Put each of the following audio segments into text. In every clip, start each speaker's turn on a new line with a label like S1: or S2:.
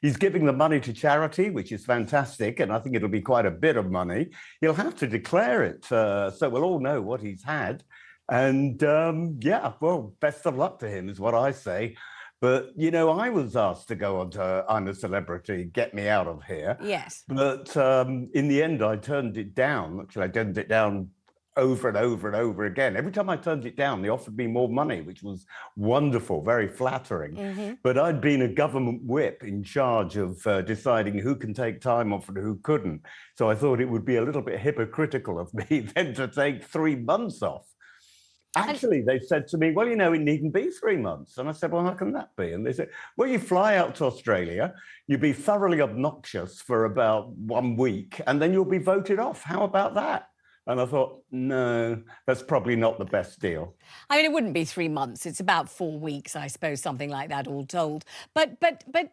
S1: He's giving the money to charity, which is fantastic, and I think it'll be quite a bit of money. He'll have to declare it, so we'll all know what he's had. And yeah, well, best of luck to him is what I say. But, you know, I was asked to go on to I'm a Celebrity, get me out of here.
S2: Yes.
S1: But in the end, I turned it down. Actually, I turned it down over and over and over again. Every time I turned it down, they offered me more money, which was wonderful, very flattering. But I'd been a government whip in charge of deciding who can take time off and who couldn't. So I thought it would be a little bit hypocritical of me then to take 3 months off. Actually, they said to me, well, you know, it needn't be 3 months. And I said, well, how can that be? And they said, well, you fly out to Australia, you be thoroughly obnoxious for about 1 week, and then you'll be voted off. How about that? And I thought, no, that's probably not the best deal.
S2: I mean, it wouldn't be 3 months. It's about 4 weeks, I suppose, something like that, all told. But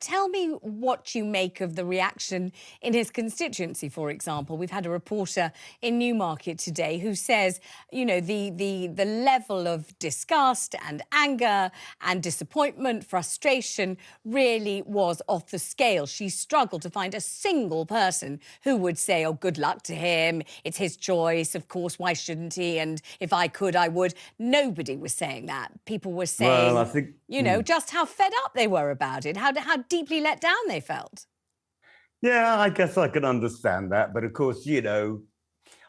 S2: tell me what you make of the reaction in his constituency, for example. We've had a reporter in Newmarket today who says, you know, the level of disgust and anger and disappointment, frustration really was off the scale. She struggled to find a single person who would say, oh, good luck to him, it's his choice. Of course, why shouldn't he? And if I could, I would. Nobody was saying that. People were saying,
S1: well, I think,
S2: you know, just how fed up they were about it, how deeply let down they felt.
S1: Yeah, I guess I can understand that. But of course, you know,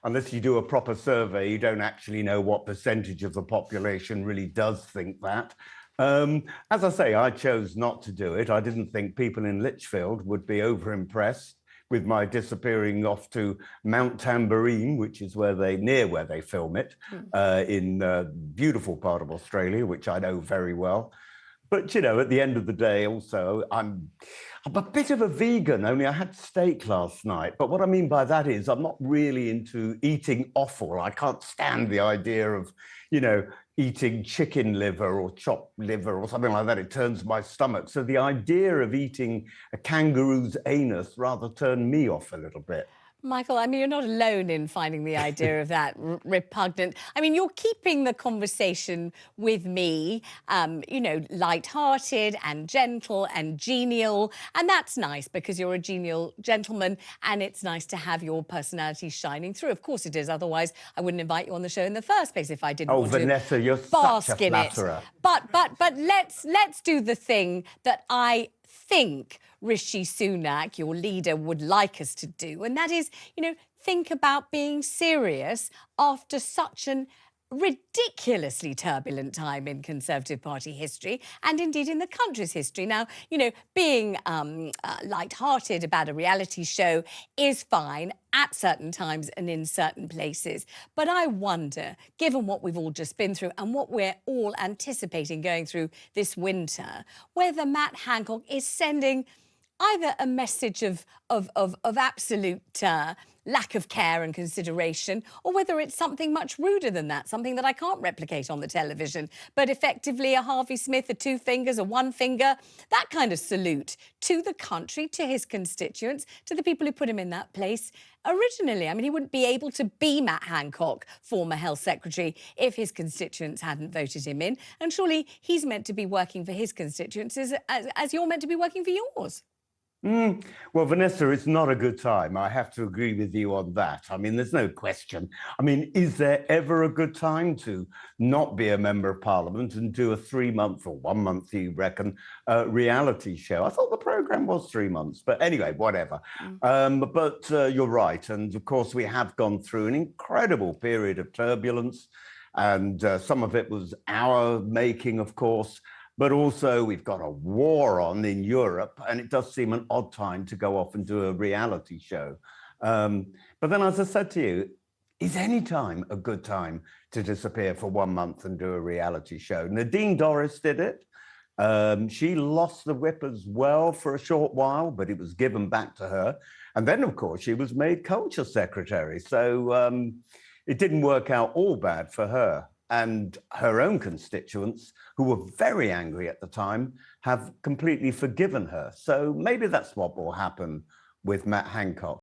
S1: unless you do a proper survey, you don't actually know what percentage of the population really does think that. As I say, I chose not to do it. I didn't think people in Lichfield would be over-impressed with my disappearing off to Mount Tamborine, which is near where they film it, in a beautiful part of Australia, which I know very well. But, you know, at the end of the day, also, I'm a bit of a vegan, only I had steak last night. But what I mean by that is I'm not really into eating offal. I can't stand the idea of, you know, eating chicken liver or chopped liver or something like that. It turns my stomach. So the idea of eating a kangaroo's anus rather turned me off a little bit.
S2: Michael, I mean, you're not alone in finding the idea of that repugnant. I mean, you're keeping the conversation with me, you know, light-hearted and gentle and genial. And that's nice because you're a genial gentleman and it's nice to have your personality shining through. Of course it is. Otherwise, I wouldn't invite you on the show in the first place if I didn't want
S1: Vanessa,
S2: to
S1: you're
S2: bask
S1: such a
S2: in it.
S1: flatterer.
S2: But let's do the thing that I think Rishi Sunak, your leader, would like us to do. And that is, you know, think about being serious after such an ridiculously turbulent time in Conservative Party history and indeed in the country's history. Now, you know, being light-hearted about a reality show is fine at certain times and in certain places. But I wonder, given what we've all just been through and what we're all anticipating going through this winter, whether Matt Hancock is sending either a message of absolute lack of care and consideration, or whether it's something much ruder than that, something that I can't replicate on the television, but effectively a Harvey Smith, a 2 fingers, a 1 finger, that kind of salute to the country, to his constituents, to the people who put him in that place originally. I mean, he wouldn't be able to be Matt Hancock, former Health Secretary, if his constituents hadn't voted him in. And surely he's meant to be working for his constituents as you're meant to be working for yours.
S1: Well, Vanessa, it's not a good time. I have to agree with you on that. I mean, there's no question. I mean, is there ever a good time to not be a member of Parliament and do a 3-month or 1 month, you reckon, reality show? I thought the programme was 3 months, but anyway, whatever. But you're right. And of course, we have gone through an incredible period of turbulence, and some of it was our making, of course. But also we've got a war on in Europe, and it does seem an odd time to go off and do a reality show. But then, as I said to you, is any time a good time to disappear for 1 month and do a reality show? Nadine Dorries did it. She lost the whip as well for a short while, but it was given back to her. And then, of course, she was made culture secretary. So it didn't work out all bad for her. And her own constituents, who were very angry at the time, have completely forgiven her. So maybe that's what will happen with Matt Hancock.